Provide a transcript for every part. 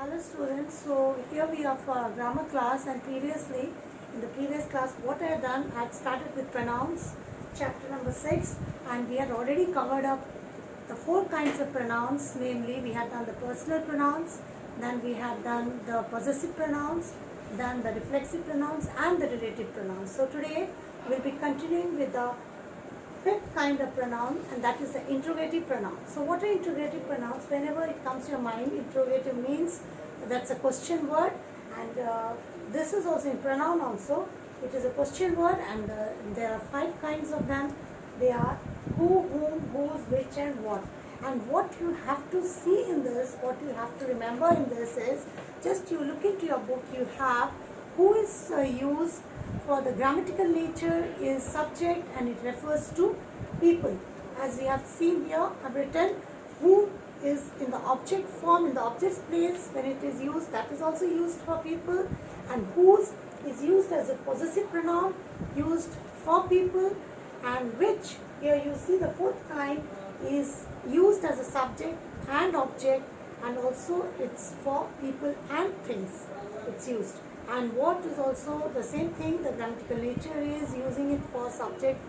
Hello students, so here we are for our grammar class, and previously in the previous class what I had done, I had started with pronouns chapter number 6, and we had already covered up the four kinds of pronouns. Namely, we had done the personal pronouns, then we had done the possessive pronouns, then the reflexive pronouns and the relative pronouns. So today we will be continuing with the fifth kind of pronoun, and that is the interrogative pronoun. So what are interrogative pronouns? Whenever it comes to your mind, interrogative means that's a question word, and this is also in pronoun also. It is a question word, and there are five kinds of them. They are who, whom, whose, which and what. And what you have to see in this, what you have to remember in this is, just you look into your book, you have who is used for the grammatical nature is subject, and it refers to people. As we have seen here, I've written who is in the object form, in the object's place when it is used, that is also used for people, and whose is used as a possessive pronoun used for people, and which, here you see the fourth kind, is used as a subject and object, and also it's for people and things it's used. And what is also the same thing, the grammatical nature is using it for subject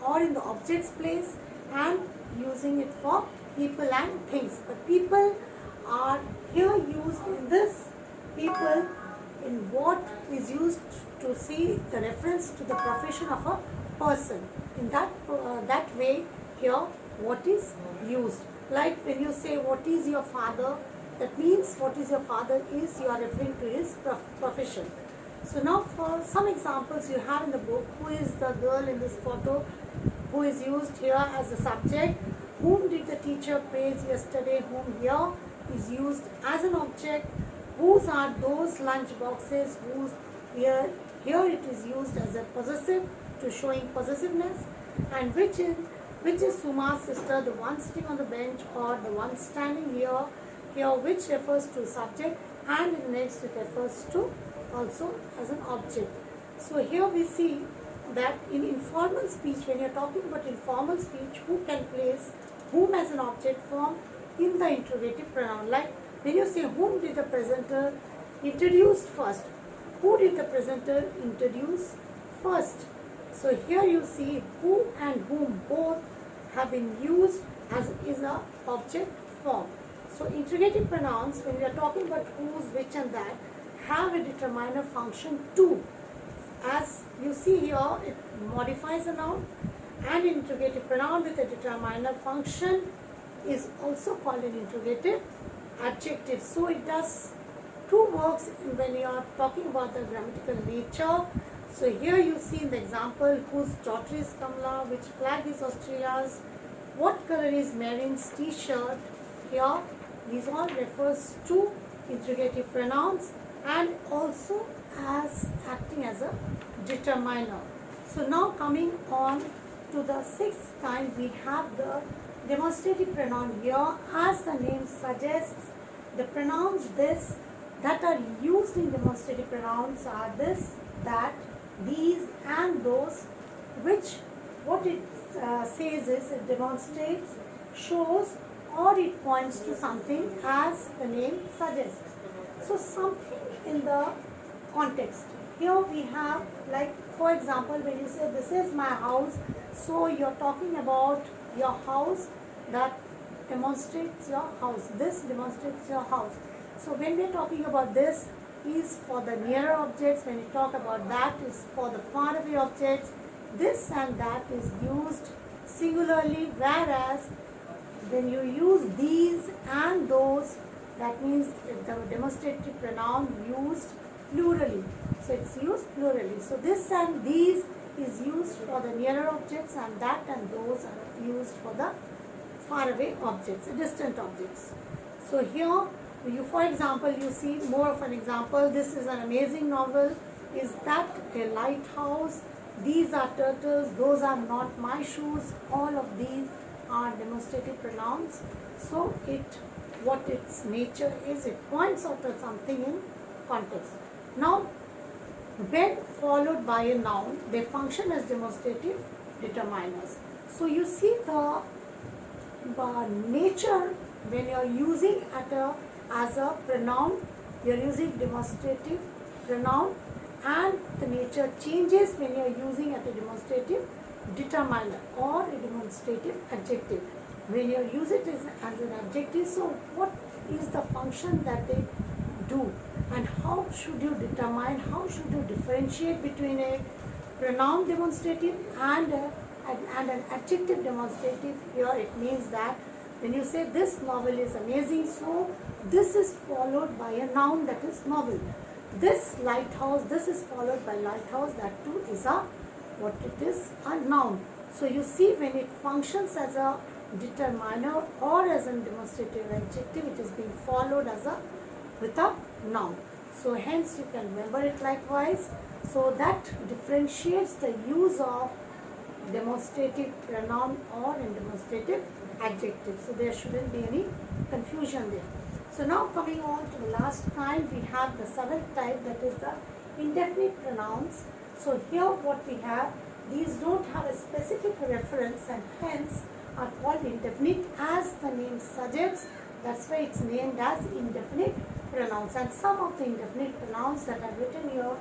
or in the object's place, and using it for people and things. But people are here used in this, people in what is used to see the reference to the profession of a person. In that way, here what is used. Like when you say what is your father, that means what is your father is you are referring to his profession. So now for some examples you have in the book, who is the girl in this photo, who is used here as a subject, whom did the teacher praise yesterday, whom here is used as an object, whose are those lunch boxes, whose here it is used as a possessive to showing possessiveness, and which is Suma's sister, the one sitting on the bench or the one standing here which refers to subject, and in the next it refers to also as an object. So here we see that in informal speech, when you are talking about informal speech, who can place whom as an object form in the interrogative pronoun. Like when you say whom did the presenter introduce first, who did the presenter introduce first. So here you see who and whom both have been used as is a object form. So interrogative pronouns, when we are talking about whose, which and that, have a determiner function too. As you see here, it modifies a noun, and an interrogative pronoun with a determiner function is also called an interrogative adjective. So it does two works when you are talking about the grammatical nature. So here you see in the example, whose daughter is Kamala, which flag is Austria's, what color is Marin's t-shirt. Here these all refers to interrogative pronouns and also as acting as a determiner. So now coming on to the sixth kind, we have the demonstrative pronoun here. As the name suggests, the pronouns this that are used in demonstrative pronouns are this, that, these and those, which what it says is it demonstrates, shows, or it points to something as the name suggests. So something in the context. Here we have, like for example, when you say this is my house, so you're talking about your house, that demonstrates your house. This demonstrates your house. So when we're talking about this is for the nearer objects, when we talk about that is for the far away objects, this and that is used singularly, whereas when you use these and those, that means the demonstrative pronoun used plurally. So it's used plurally. So this and these is used for the nearer objects, and that and those are used for the far away objects, distant objects. So here you, for example, you see more of an example. This is an amazing novel. Is that a lighthouse? These are turtles. Those are not my shoes. All of these are demonstrative pronouns. So what its nature is, it points out at something in context. Now when followed by a noun, they function as demonstrative determiners. So you see the nature when you are using as a pronoun you're using demonstrative pronoun, and the nature changes when you're using at a demonstrative determiner or a demonstrative adjective. When you use it as an adjective, so what is the function that they do, and how should you determine, how should you differentiate between a pronoun demonstrative and an adjective demonstrative? Here it means that when you say this novel is amazing, so this is followed by a noun, that is novel. This lighthouse, this is followed by lighthouse, that too is a, what it is, a noun. So you see, when it functions as a determiner or as a demonstrative adjective, it is being followed as a with a noun. So hence you can remember it likewise. So that differentiates the use of demonstrative pronoun or in demonstrative adjective. So there shouldn't be any confusion there. So now coming on to the last kind, we have the seventh type, that is the indefinite pronouns. So here what we have, these don't have a specific reference and hence are called indefinite as the name suggests. That's why it's named as indefinite pronouns. And some of the indefinite pronouns that are written here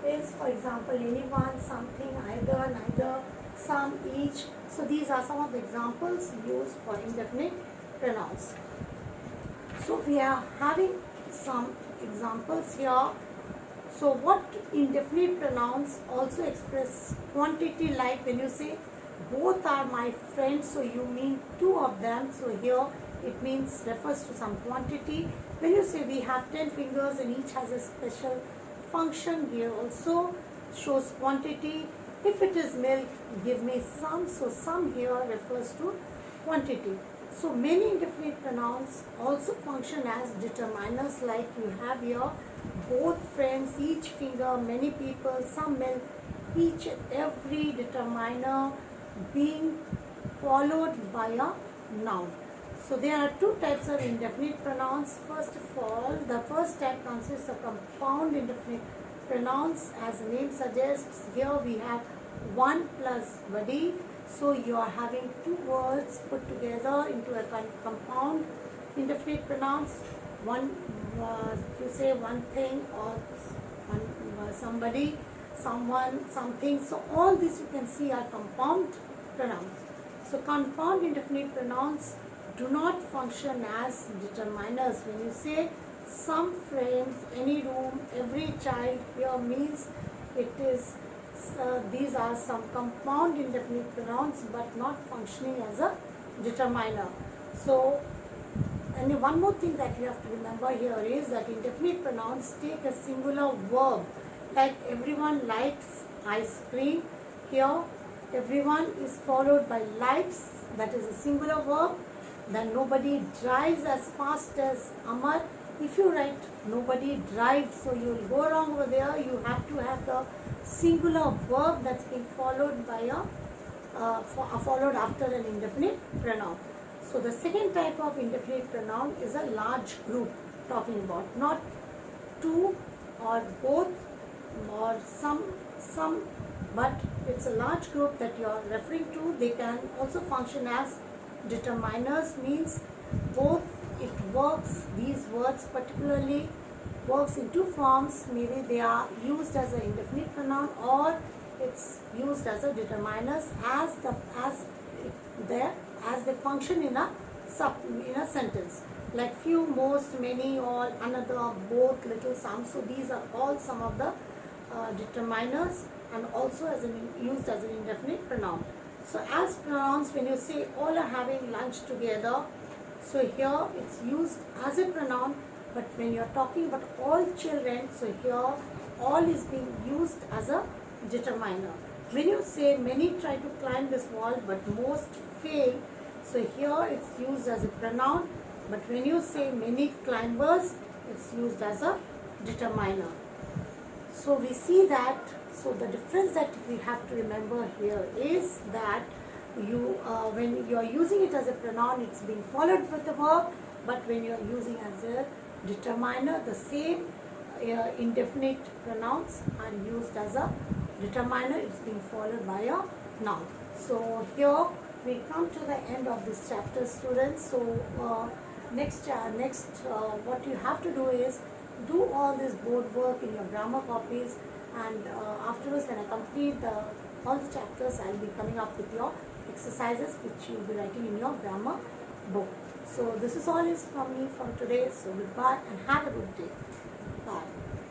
is, for example, anyone, something, either, neither, some, each. So these are some of the examples used for indefinite pronouns. So we are having some examples here. So what indefinite pronouns also express quantity, like when you say both are my friends, so you mean two of them. So here it means refers to some quantity. When you say we have 10 fingers and each has a special function, here also shows quantity. If it is milk, give me some. So some here refers to quantity. So many indefinite pronouns also function as determiners, like you have here both friends, each finger, many people, some milk, each and every determiner being followed by a noun. So there are two types of indefinite pronouns. First of all, the first type consists of compound indefinite pronouns. As the name suggests, here we have one plus body. So you are having two words put together into a compound indefinite pronouns. One, you say one thing, or one, somebody, someone, something. So all this you can see are compound pronouns. So compound indefinite pronouns do not function as determiners. When you say some friends, any room, every child, here means it is these are some compound indefinite pronouns but not functioning as a determiner. So, and one more thing that you have to remember here is that indefinite pronouns take a singular verb, like everyone likes ice cream. Here everyone is followed by likes, that is a singular verb. Then nobody drives as fast as Amar. If you write nobody drives, so you will go wrong over there. You have to have the singular verb that's being followed by followed after an indefinite pronoun. So the second type of indefinite pronoun is a large group, talking about not two or both or some, but it's a large group that you are referring to. They can also function as determiners, means both it works, these words particularly works in two forms. Maybe they are used as an indefinite pronoun or it's used as a determiners as they function in a sentence, like few, most, many, all, another, both, little, some. So these are all some of the determiners and also used as an indefinite pronoun. So as pronouns, when you say all are having lunch together, so here it's used as a pronoun, but when you're talking about all children, so here all is being used as a determiner. When you say many try to climb this wall but most fail, so here it's used as a pronoun, but when you say many climbers, it's used as a determiner. So we see that, so the difference that we have to remember here is that when you are using it as a pronoun, it's being followed with a verb, but when you are using as a determiner, the same indefinite pronouns are used as a determiner. It's being followed by a noun. So here we come to the end of this chapter, students. So next what you have to do is, do all this board work in your grammar copies, and afterwards when I complete all the chapters, I'll be coming up with your exercises which you'll be writing in your grammar book. So this is all is from me from today. So goodbye and have a good day. Bye.